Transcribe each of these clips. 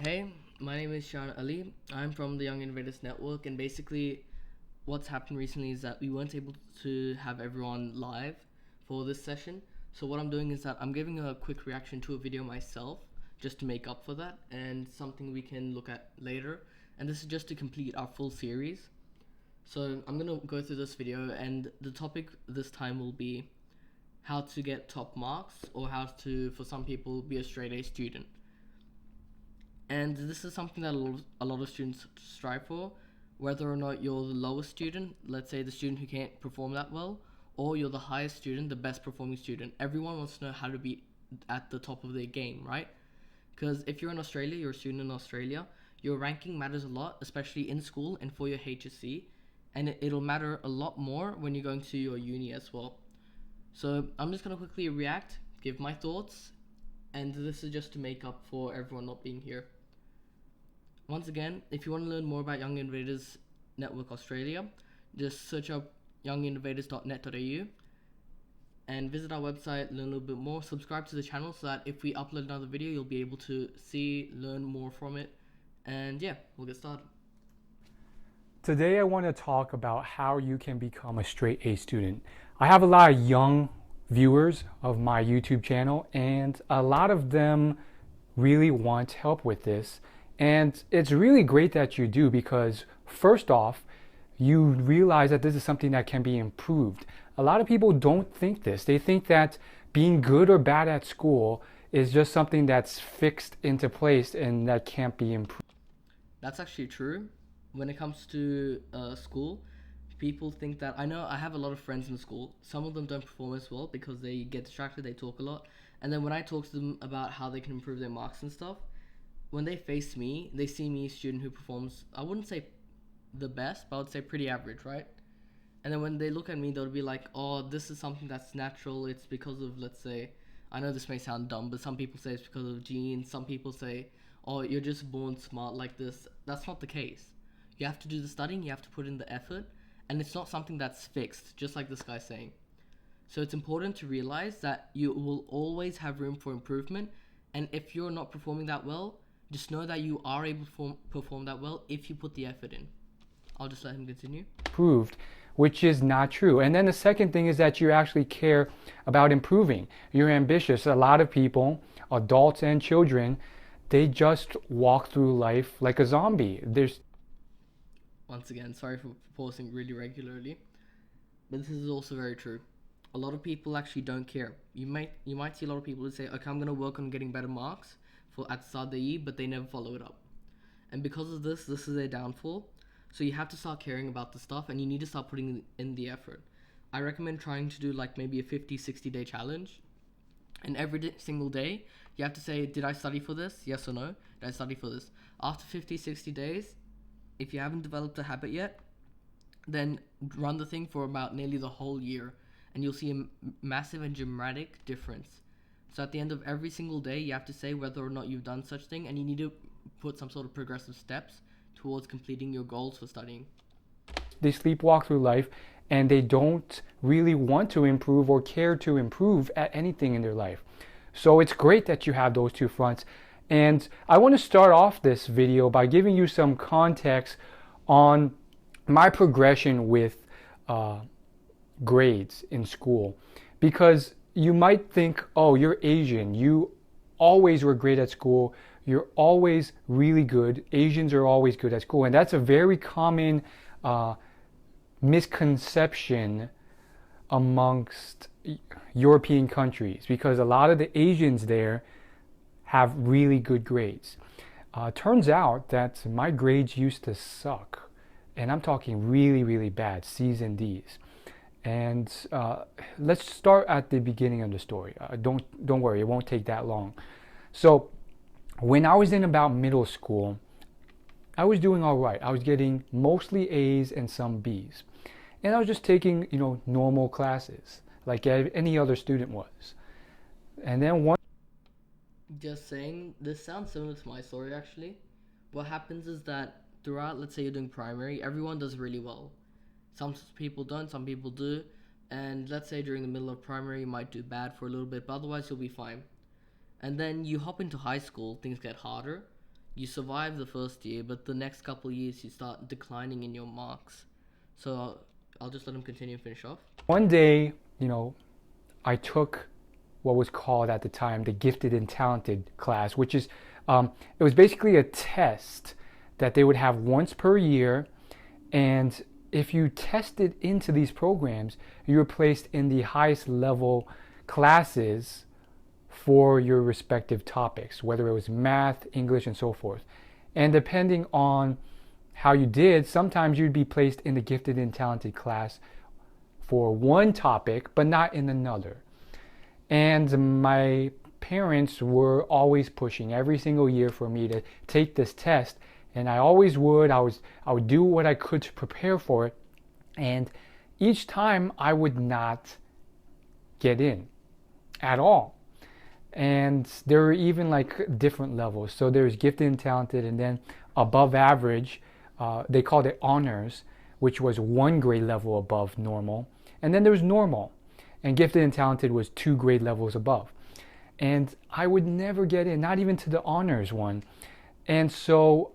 Hey, my name is Shan Ali. I'm from the Young Innovators Network, and basically, what's happened recently is that we weren't able to have everyone live for this session. So, what I'm doing is that I'm giving a quick reaction to a video myself just to make up for that, and something we can look at later. And this is just to complete our full series. So, I'm gonna go through this video, and the topic this time will be how to get top marks, or how to, for some people, be a straight A student. And this is something that a lot of students strive for, whether or not you're the lowest student, let's say the student who can't perform that well, or you're the highest student, the best performing student. Everyone wants to know how to be at the top of their game, right? Because if you're in Australia, you're a student in Australia, your ranking matters a lot, especially in school and for your HSC, and it'll matter a lot more when you're going to your uni as well. So I'm just going to quickly react, give my thoughts, and this is just to make up for everyone not being here. Once again, if you want to learn more about Young Innovators Network Australia, just search up younginnovators.net.au and visit our website, learn a little bit more, subscribe to the channel so that if we upload another video, you'll be able to see, learn more from it, and yeah, we'll get started. Today I want to talk about how you can become a straight A student. I have a lot of young viewers of my YouTube channel, and a lot of them really want help with this. And it's really great that you do, because first off, you realize that this is something that can be improved. A lot of people don't think this. They think that being good or bad at school is just something that's fixed into place and that can't be improved. That's actually true. When it comes to school, people think that, I know I have a lot of friends in school. Some of them don't perform as well because they get distracted, they talk a lot. And then when I talk to them about how they can improve their marks and stuff, when they face me, they see me a student who performs, I wouldn't say the best, but I would say pretty average, right? And then when they look at me, they'll be like, oh, this is something that's natural. It's because of, let's say, I know this may sound dumb, but some people say it's because of genes. Some people say, oh, you're just born smart like this. That's not the case. You have to do the studying, you have to put in the effort, and it's not something that's fixed, just like this guy's saying. So it's important to realize that you will always have room for improvement, and if you're not performing that well, just know that you are able to perform that well if you put the effort in. I'll just let him continue. Improved, which is not true. And then the second thing is that you actually care about improving. You're ambitious. A lot of people, adults and children, they just walk through life like a zombie. Once again, sorry for pausing really regularly, but this is also very true. A lot of people actually don't care. You might see a lot of people who say, okay, I'm going to work on getting better marks at the start of the year, but they never follow it up. And because of this is their downfall. So you have to start caring about the stuff, and you need to start putting in the effort. I recommend trying to do like maybe a 50-60 day challenge, and every single day you have to say, did I study for this? Yes or no? Did I study for this? After 50-60 days, if you haven't developed a habit yet, then run the thing for about nearly the whole year, and you'll see a massive and dramatic difference. So at the end of every single day, you have to say whether or not you've done such thing, and you need to put some sort of progressive steps towards completing your goals for studying. They sleepwalk through life, and they don't really want to improve or care to improve at anything in their life. So it's great that you have those two fronts. And I want to start off this video by giving you some context on my progression with grades in school, because you might think, oh, you're Asian, you always were great at school, you're always really good, Asians are always good at school. And that's a very common misconception amongst European countries, because a lot of the Asians there have really good grades. Turns out that my grades used to suck, and I'm talking really, really bad, C's and D's. And let's start at the beginning of the story. Don't worry, it won't take that long. So when I was in about middle school, I was doing all right. I was getting mostly A's and some B's, and I was just taking, normal classes like any other student was. And then one. Just saying, this sounds similar to my story actually. What happens is that throughout, let's say you're doing primary, everyone does really well. Some people don't, some people do. And let's say during the middle of primary, you might do bad for a little bit, but otherwise you'll be fine. And then you hop into high school, things get harder. you survive the first year, but the next couple years you start declining in your marks. So I'll just let him continue and finish off. One day, I took what was called at the time the gifted and talented class, which is, it was basically a test that they would have once per year. And if you tested into these programs, you were placed in the highest level classes for your respective topics, whether it was math, English, and so forth. And depending on how you did, sometimes you'd be placed in the gifted and talented class for one topic, but not in another. And my parents were always pushing every single year for me to take this test, and I always would. I would do what I could to prepare for it, and each time I would not get in at all. And there were even like different levels. So there's gifted and talented, and then above average, they called it honors, which was 1 grade level above normal. And then there was normal, and gifted and talented was 2 grade levels above. And I would never get in, not even to the honors one. And so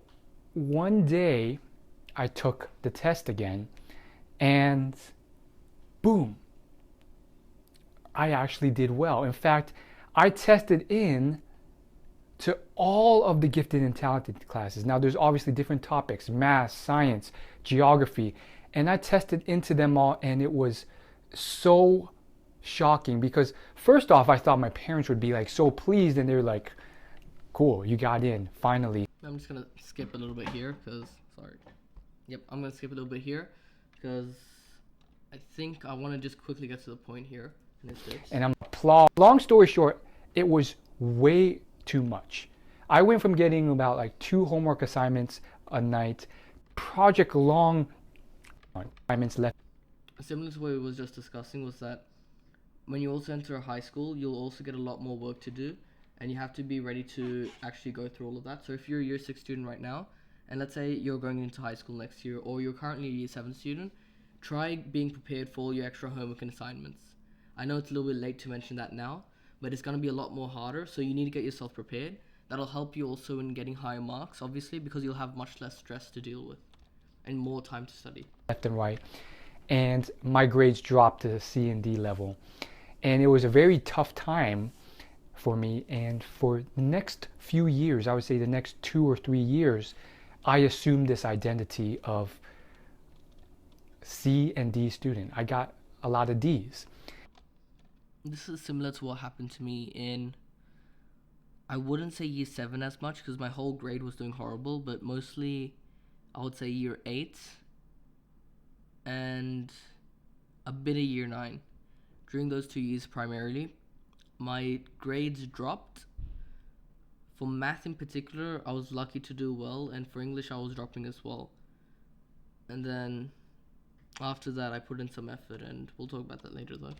one day I took the test again, and boom, I actually did well. In fact, I tested in to all of the gifted and talented classes. Now there's obviously different topics, math, science, geography, and I tested into them all, and it was so shocking because first off, I thought my parents would be like so pleased, and they're like, cool, you got in, finally. I'm just gonna skip a little bit here because, I'm gonna skip a little bit here because I think I want to just quickly get to the point here. And I'm applaud. Long story short, it was way too much. I went from getting about like 2 homework assignments a night, project long assignments left. Similar to what we was just discussing was that when you also enter a high school, you'll also get a lot more work to do, and you have to be ready to actually go through all of that. So if you're a year 6 student right now, and let's say you're going into high school next year, or you're currently a year 7 student, try being prepared for all your extra homework and assignments. I know it's a little bit late to mention that now, but it's going to be a lot more harder, so you need to get yourself prepared. That'll help you also in getting higher marks, obviously, because you'll have much less stress to deal with and more time to study. Left and right. And my grades dropped to the C and D level. And it was a very tough time for me. And for the next few years, I would say the next 2 or 3 years, I assumed this identity of C and D student. I got a lot of D's. This is similar to what happened to me in, I wouldn't say year 7 as much because my whole grade was doing horrible, but mostly I would say year 8 and a bit of year 9. During those 2 years primarily, my grades dropped. For math in particular, I was lucky to do well, and for English I was dropping as well. And then after that I put in some effort, and we'll talk about that later though.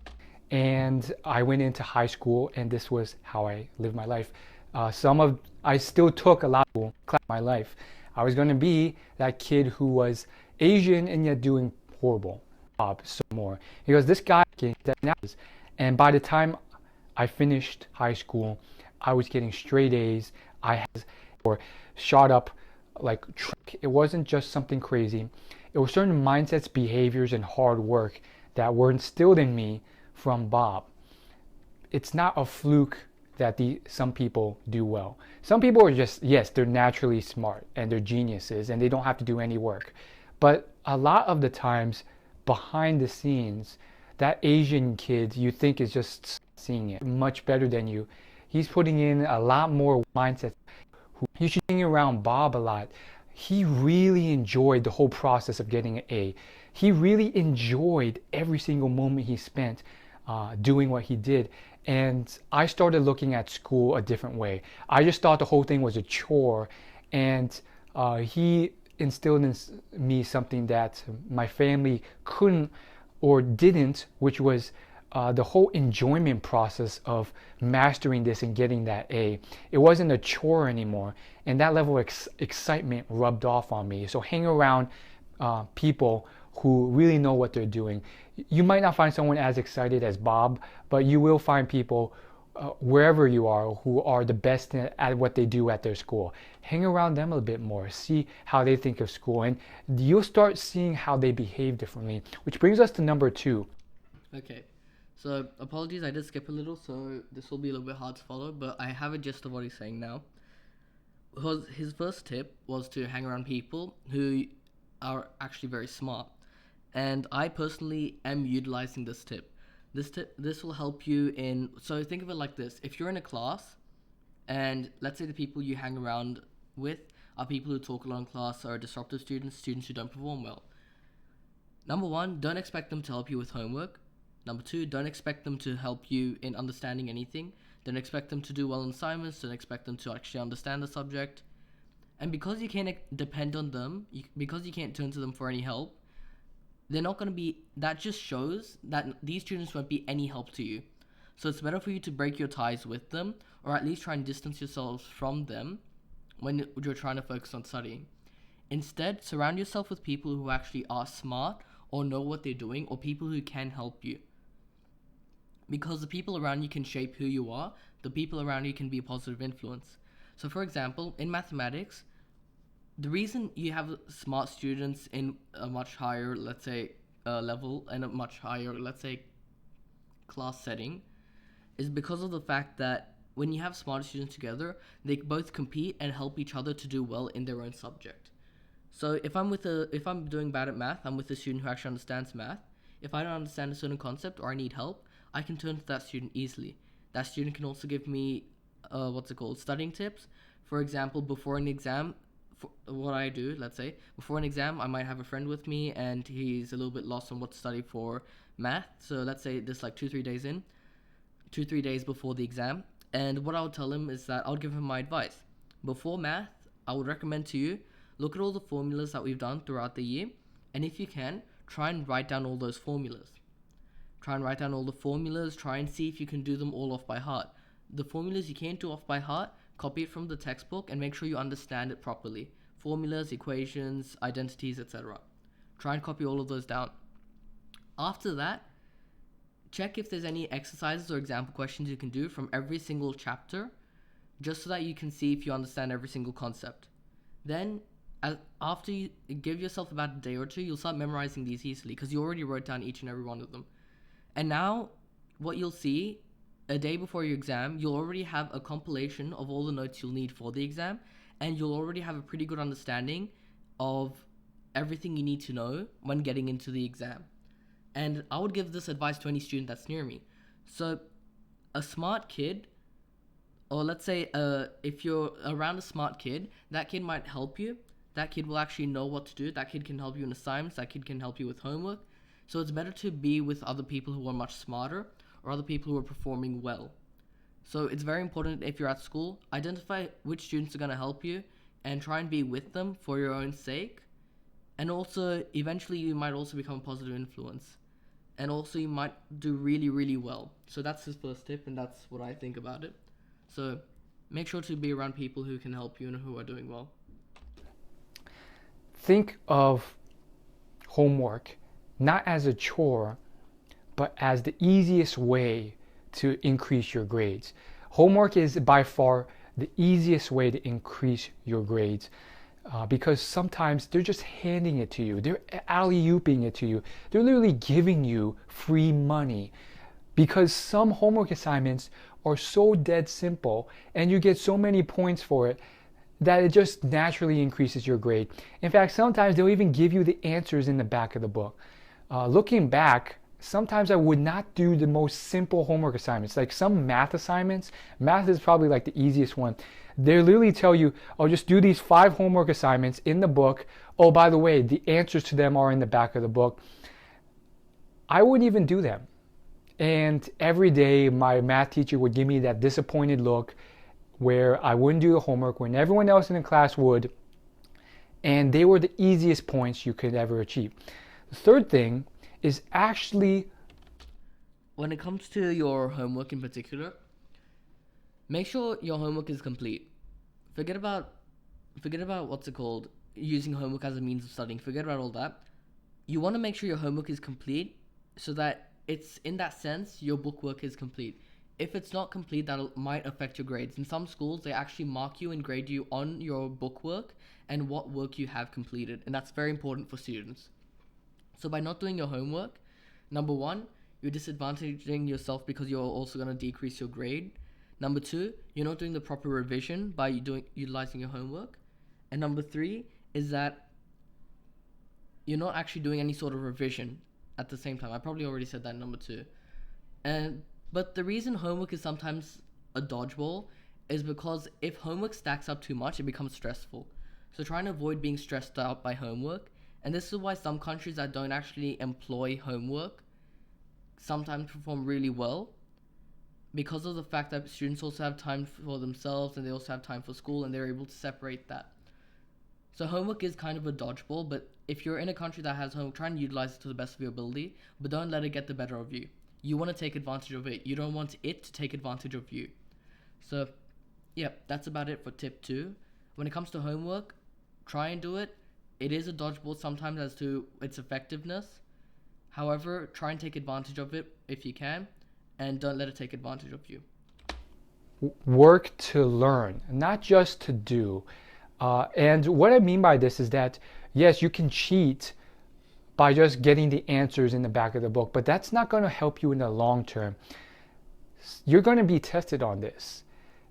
And I went into high school, and this was how I lived my life. I still took a lot of class in my life. I was going to be that kid who was Asian and yet doing horrible jobs, so more. Because this guy came and by the time I finished high school, I was getting straight A's. I had shot up like it wasn't just something crazy. It was certain mindsets, behaviors, and hard work that were instilled in me from Bob. It's not a fluke that some people do well. Some people are just, yes, they're naturally smart and they're geniuses and they don't have to do any work. But a lot of the times behind the scenes, that Asian kid you think is just seeing it much better than you. He's putting in a lot more mindset. You should hang around Bob a lot. He really enjoyed the whole process of getting an A. He really enjoyed every single moment he spent doing what he did. And I started looking at school a different way. I just thought the whole thing was a chore. And he instilled in me something that my family couldn't or didn't, which was the whole enjoyment process of mastering this and getting that A. It wasn't a chore anymore. And that level of excitement rubbed off on me. So hang around people who really know what they're doing. You might not find someone as excited as Bob, but you will find people wherever you are who are the best at what they do at their school. Hang around them a bit more, see how they think of school, and you'll start seeing how they behave differently. Which brings us to number 2. Okay. So apologies, I did skip a little, so this will be a little bit hard to follow, but I have a gist of what he's saying now. His first tip was to hang around people who are actually very smart. And I personally am utilizing this tip. This will help you in, so think of it like this. If you're in a class and let's say the people you hang around with are people who talk a lot in class, are disruptive students, students who don't perform well. Number one, don't expect them to help you with homework. Number two, don't expect them to help you in understanding anything. Don't expect them to do well in assignments. Don't expect them to actually understand the subject. And because you can't depend on them, because you can't turn to them for any help, they're not going to be, that just shows that these students won't be any help to you. So it's better for you to break your ties with them, or at least try and distance yourselves from them when you're trying to focus on studying. Instead, surround yourself with people who actually are smart or know what they're doing, or people who can help you. Because the people around you can shape who you are, the people around you can be a positive influence. So for example, in mathematics, the reason you have smart students in a much higher, let's say, level and a much higher, let's say, class setting is because of the fact that when you have smart students together, they both compete and help each other to do well in their own subject. So if I'm doing bad at math, I'm with a student who actually understands math. If I don't understand a certain concept or I need help, I can turn to that student easily. That student can also give me, studying tips. For example, before an exam, what I do, let's say, before an exam, I might have a friend with me and he's a little bit lost on what to study for math. So let's say this like 2-3 days in, 2-3 days before the exam. And what I would tell him is that I'll give him my advice. Before math, I would recommend to you, look at all the formulas that we've done throughout the year. And if you can, try and write down all those formulas. Try and write down all the formulas, try and see if you can do them all off by heart. The formulas you can't do off by heart, copy it from the textbook and make sure you understand it properly. Formulas, equations, identities, etc. Try and copy all of those down. After that, check if there's any exercises or example questions you can do from every single chapter, just so that you can see if you understand every single concept. Then, after you give yourself about a day or two, you'll start memorizing these easily because you already wrote down each and every one of them. And now, what you'll see, a day before your exam, you'll already have a compilation of all the notes you'll need for the exam, and you'll already have a pretty good understanding of everything you need to know when getting into the exam. And I would give this advice to any student that's near me. So, a smart kid, or let's say if you're around a smart kid, that kid might help you. That kid will actually know what to do. That kid can help you in assignments. That kid can help you with homework. So it's better to be with other people who are much smarter or other people who are performing well. So it's very important if you're at school, identify which students are going to help you and try and be with them for your own sake. And also, eventually you might also become a positive influence. And also you might do really, really well. So that's his first tip, and that's what I think about it. So make sure to be around people who can help you and who are doing well. Think of homework not as a chore, but as the easiest way to increase your grades. Homework is by far the easiest way to increase your grades because sometimes they're just handing it to you. They're alley-ooping it to you. They're literally giving you free money because some homework assignments are so dead simple and you get so many points for it that it just naturally increases your grade. In fact, sometimes they'll even give you the answers in the back of the book. Looking back, sometimes I would not do the most simple homework assignments. Like some math assignments, math is probably like the easiest one. They literally tell you, oh, just do these 5 homework assignments in the book. Oh, by the way, the answers to them are in the back of the book. I wouldn't even do them. And every day my math teacher would give me that disappointed look where I wouldn't do the homework when everyone else in the class would. And they were the easiest points you could ever achieve. The third thing is actually, when it comes to your homework in particular, make sure your homework is complete. Forget about using homework as a means of studying. Forget about all that. You want to make sure your homework is complete so that it's, in that sense, your book work is complete. if it's not complete, that might affect your grades. In some schools, they actually mark you and grade you on your book work and what work you have completed, and that's very important for students. So by not doing your homework, number one, you're disadvantaging yourself because you're also going to decrease your grade. Number two, you're not doing the proper revision by utilizing your homework. And number three is that you're not actually doing any sort of revision at the same time. I probably already said that in number two. But the reason homework is sometimes a dodgeball is because if homework stacks up too much, it becomes stressful. So trying to avoid being stressed out by homework. And this is why some countries that don't actually employ homework sometimes perform really well, because of the fact that students also have time for themselves and they also have time for school, and they're able to separate that. So homework is kind of a dodgeball, but if you're in a country that has homework, try and utilize it to the best of your ability, but don't let it get the better of you. You want to take advantage of it. You don't want it to take advantage of you. So, yeah, that's about it for tip 2. When it comes to homework, try and do it. It is a dodgeball sometimes as to its effectiveness. However, try and take advantage of it if you can, and don't let it take advantage of you. Work to learn, not just to do. And what I mean by this is that, yes, you can cheat by just getting the answers in the back of the book, but that's not going to help you in the long term. You're going to be tested on this,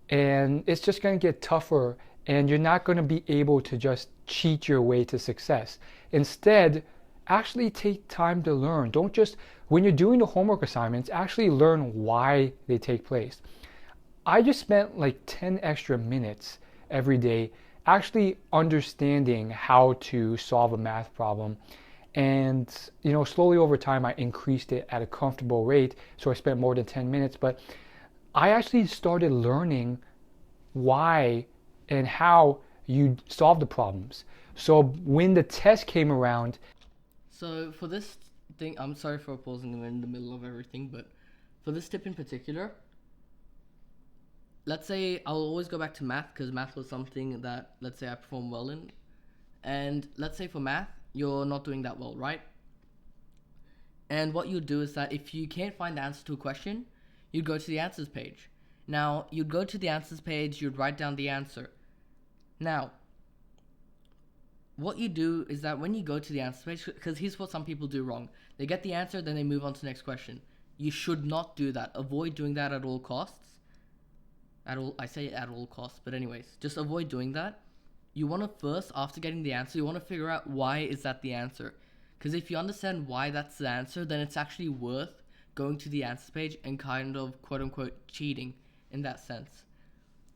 and it's just going to get tougher, and you're not going to be able to just cheat your way to success. Instead, actually take time to learn. Don't just, when you're doing the homework assignments, actually learn why they take place. I just spent like 10 extra minutes every day actually understanding how to solve a math problem. And, slowly over time, I increased it at a comfortable rate. So I spent more than 10 minutes, but I actually started learning why and how you solve the problems. So when the test came around. So for this thing, I'm sorry for pausing in the middle of everything, but for this tip in particular, let's say I'll always go back to math, because math was something that, let's say, I perform well in. And let's say for math, you're not doing that well, right? And what you'd do is that if you can't find the answer to a question, you'd go to the answers page. Now, you'd go to the answers page, you'd write down the answer. Now, what you do is that when you go to the answer page, because here's what some people do wrong. They get the answer, then they move on to the next question. You should not do that. Avoid doing that at all costs. I say at all costs, but anyways, just avoid doing that. You want to first, after getting the answer, you want to figure out why is that the answer. Because if you understand why that's the answer, then it's actually worth going to the answers page and kind of quote-unquote cheating in that sense.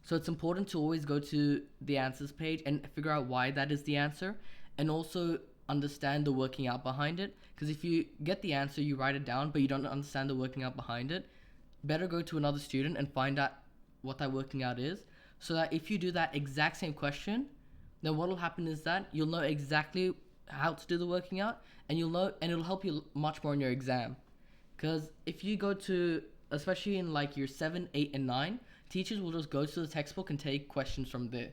So it's important to always go to the answers page and figure out why that is the answer, and also understand the working out behind it. Because if you get the answer, you write it down, but you don't understand the working out behind it, better go to another student and find out what that working out is, so that if you do that exact same question, then what will happen is that you'll know exactly how to do the working out, and you'll know, and it'll help you much more in your exam. Because if you go to, especially in like year 7, 8, and 9, teachers will just go to the textbook and take questions from there.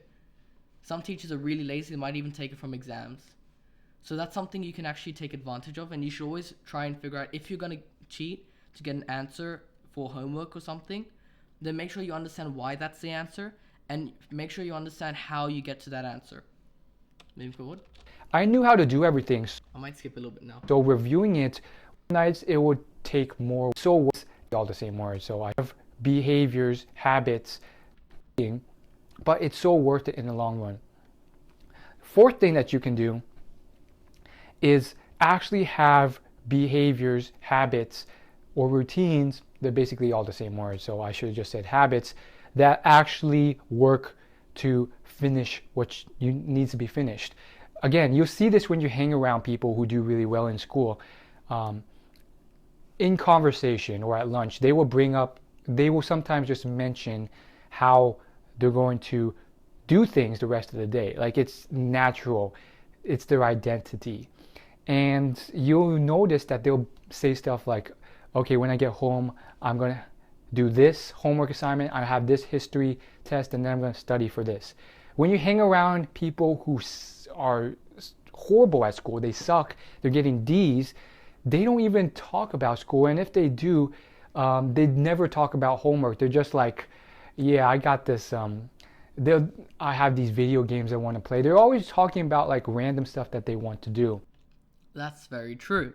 Some teachers are really lazy, they might even take it from exams. So that's something you can actually take advantage of, and you should always try and figure out, if you're going to cheat to get an answer for homework or something, then make sure you understand why that's the answer, and make sure you understand how you get to that answer. Moving forward. I knew how to do everything. I might skip a little bit now. So reviewing it, nights it would take more. So all the same words. So I have behaviors, habits, but it's so worth it in the long run. Fourth thing that you can do is actually have behaviors, habits, or routines. They're basically all the same words, so I should have just said habits that actually work to finish what needs to be finished. Again, you'll see this when you hang around people who do really well in school. In conversation or at lunch, they will sometimes just mention how they're going to do things the rest of the day. Like, it's natural, it's their identity. And you'll notice that they'll say stuff like, okay, when I get home, I'm going to do this homework assignment, I have this history test, and then I'm going to study for this. When you hang around people who are horrible at school, they suck, they're getting D's, they don't even talk about school, and if they do, they never talk about homework. They're just like, yeah, I got this. I have these video games I want to play. They're always talking about like random stuff that they want to do. That's very true.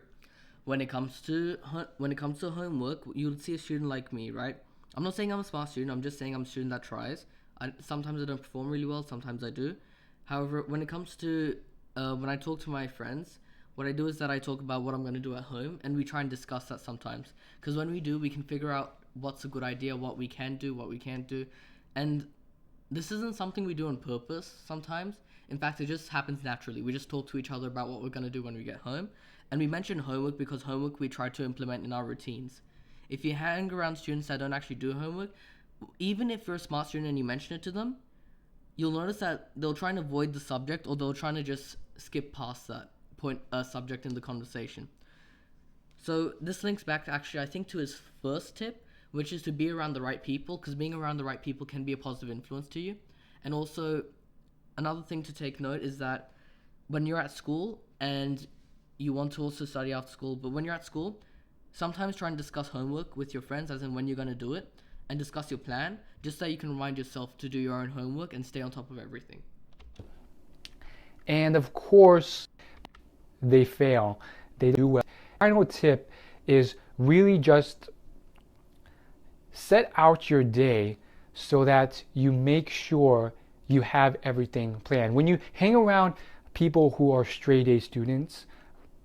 When it comes to homework, you'll see a student like me, right? I'm not saying I'm a smart student. I'm just saying I'm a student that tries. Sometimes I don't perform really well. Sometimes I do. However, when it comes to when I talk to my friends, what I do is that I talk about what I'm going to do at home, and we try and discuss that sometimes. Because when we do, we can figure out what's a good idea, what we can do, what we can't do, and this isn't something we do on purpose sometimes. In fact, it just happens naturally. We just talk to each other about what we're going to do when we get home. And we mention homework because homework we try to implement in our routines. If you hang around students that don't actually do homework, even if you're a smart student and you mention it to them, you'll notice that they'll try and avoid the subject, or they'll try to just skip past that subject in the conversation. So this links back actually, I think, to his first tip, which is to be around the right people, because being around the right people can be a positive influence to you. And also, another thing to take note is that when you're at school and you want to also study after school, but when you're at school, sometimes try and discuss homework with your friends, as in when you're going to do it, and discuss your plan, just so you can remind yourself to do your own homework and stay on top of everything. And of course, they fail. They do well. Final tip is really just set out your day so that you make sure you have everything planned. When you hang around people who are straight A students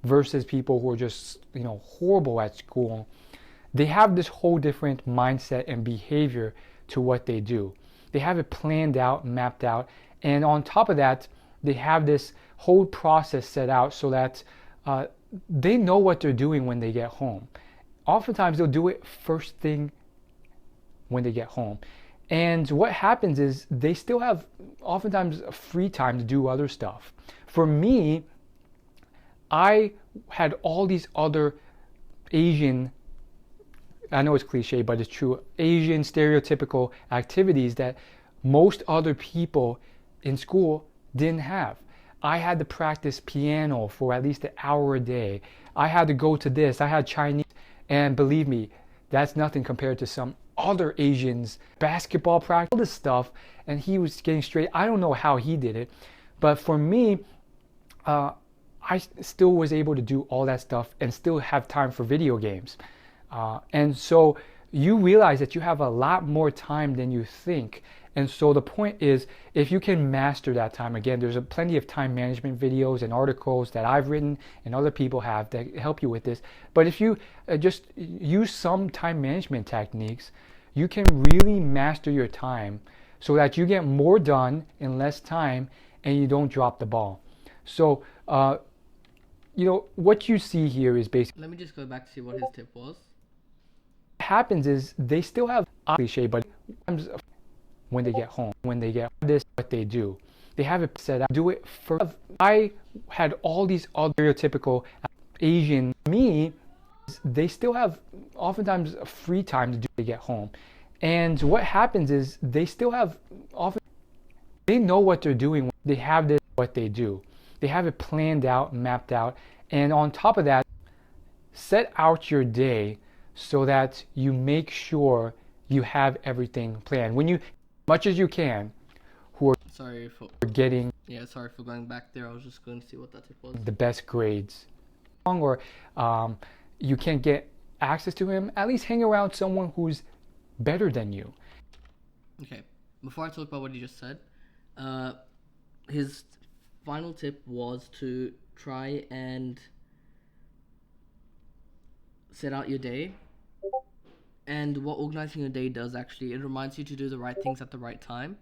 versus people who are just, horrible at school, they have this whole different mindset and behavior to what they do. They have it planned out, mapped out, and on top of that, they have this whole process set out so that they know what they're doing when they get home. Oftentimes, they'll do it first thing when they get home. And what happens is they still have oftentimes free time to do other stuff. For me, I had all these other Asian, I know it's cliche, but it's true, Asian stereotypical activities that most other people in school didn't have. I had to practice piano for at least an hour a day. I had to go to this. I had Chinese. And believe me, that's nothing compared to some other Asians, basketball practice, all this stuff. And he was getting straight. I don't know how he did it. But for me, I still was able to do all that stuff and still have time for video games. And so you realize that you have a lot more time than you think. And so the point is, if you can master that time, again, there's plenty of time management videos and articles that I've written and other people have that help you with this. But if you just use some time management techniques, you can really master your time so that you get more done in less time and you don't drop the ball. So, what you see here is basically... Let me just go back to see what his tip was. What happens is they still have cliche, but when they get home, this, what they do, they have it set out, do it first. I had all these other stereotypical Asian, me, they still have oftentimes free time to do they get home. And what happens is they still have they know what they're doing. They have this, what they do. They have it planned out, mapped out. And on top of that, set out your day so that you make sure you have everything planned. When you, much as you can, who are sorry for going back there. I was just going to see what that tip was. The best grades. Or you can't get access to him, at least hang around someone who's better than you. Okay, before I talk about what he just said, his final tip was to try and set out your day. And what organizing your day does, actually, it reminds you to do the right things at the right time.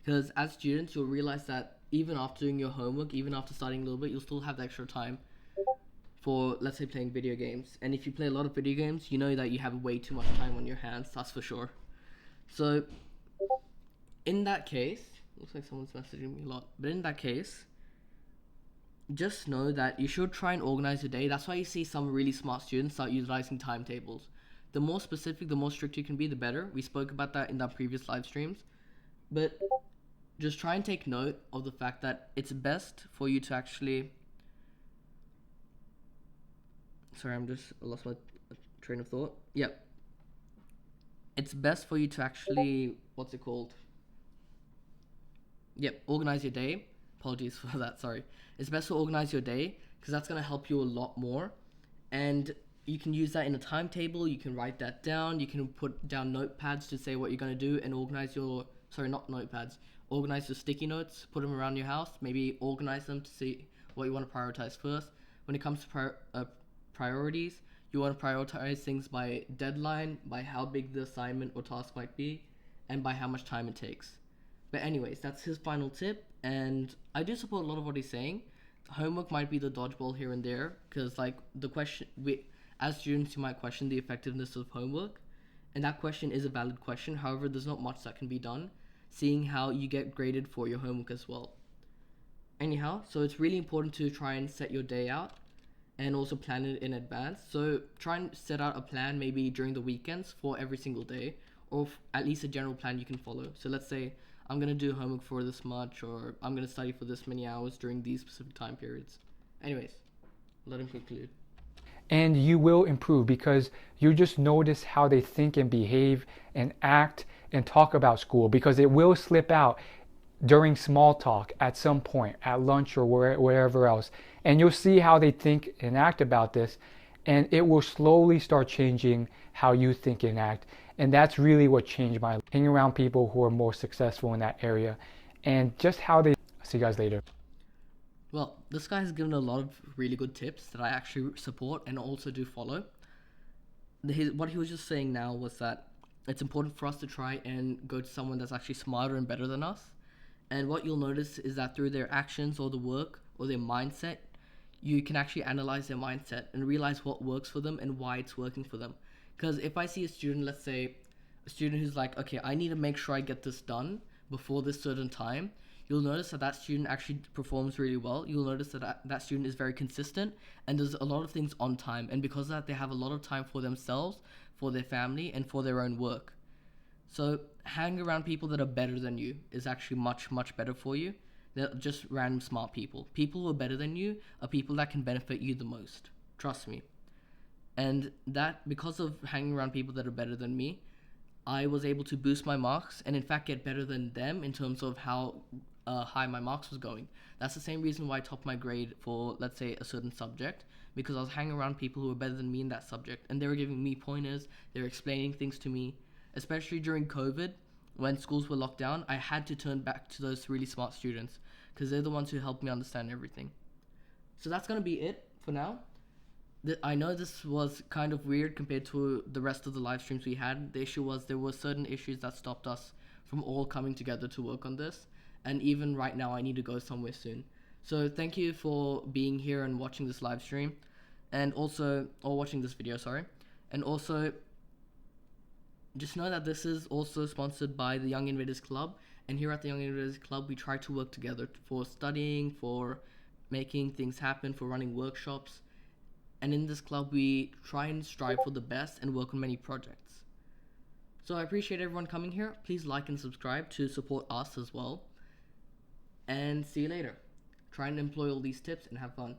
Because as students, you'll realize that even after doing your homework, even after studying a little bit, you'll still have the extra time for, let's say, playing video games. And if you play a lot of video games, you know that you have way too much time on your hands, that's for sure. So, in that case, looks like someone's messaging me a lot, but in that case, just know that you should try and organize your day. That's why you see some really smart students start utilizing timetables. The more specific, the more strict you can be, the better. We spoke about that in our previous live streams. But just try and take note of the fact that it's best for you to actually... Sorry, I lost my train of thought. Yep. it's best for you to actually, what's it called? Yep, organize your day. Apologies for that, sorry. It's best to organize your day because that's going to help you a lot more. And you can use that in a timetable. You can write that down. You can put down notepads to say what you're going to do and organize your, sorry, not notepads, organize your sticky notes, put them around your house, maybe organize them to see what you want to prioritize first. When it comes to priorities, you want to prioritize things by deadline, by how big the assignment or task might be, and by how much time it takes. But anyways, that's his final tip, and I do support a lot of what he's saying. Homework might be the dodgeball here and there, because like the question, as students, you might question the effectiveness of homework, and that question is a valid question. However, there's not much that can be done, seeing how you get graded for your homework as well. Anyhow, so it's really important to try and set your day out and also plan it in advance. So try and set out a plan maybe during the weekends for every single day, or at least a general plan you can follow. So let's say I'm going to do homework for this much, or I'm going to study for this many hours during these specific time periods. Anyways, let him conclude. And you will improve because you just notice how they think and behave and act and talk about school, because it will slip out during small talk at some point, at lunch or wherever else. And you'll see how they think and act about this, and it will slowly start changing how you think and act. And that's really what changed my life. Hanging around people who are more successful in that area and just how they. See you guys later. Well, this guy has given a lot of really good tips that I actually support and also do follow. What he was just saying now was that it's important for us to try and go to someone that's actually smarter and better than us. And what you'll notice is that through their actions or the work or their mindset, you can actually analyze their mindset and realize what works for them and why it's working for them. Because if I see a student, let's say a student who's like, okay, I need to make sure I get this done before this certain time, you'll notice that that student actually performs really well. You'll notice that that student is very consistent and does a lot of things on time. And because of that, they have a lot of time for themselves, for their family, and for their own work. So hang around people that are better than you is actually much, much better for you than just random smart people. People who are better than you are people that can benefit you the most. Trust me. And that, because of hanging around people that are better than me, I was able to boost my marks and in fact get better than them in terms of how high my marks was going. That's the same reason why I topped my grade for, let's say, a certain subject, because I was hanging around people who were better than me in that subject, and they were giving me pointers, they were explaining things to me. Especially during COVID, when schools were locked down, I had to turn back to those really smart students because they're the ones who helped me understand everything. So that's going to be it for now. I know this was kind of weird compared to the rest of the live streams we had. The issue was there were certain issues that stopped us from all coming together to work on this. And even right now, I need to go somewhere soon. So thank you for being here and watching this live stream. And also, or watching this video, sorry. And also, just know that this is also sponsored by the Young Innovators Club, and here at the Young Innovators Club we try to work together for studying, for making things happen, for running workshops, and in this club we try and strive for the best and work on many projects. So I appreciate everyone coming here. Please like and subscribe to support us as well, and see you later. Try and employ all these tips and have fun.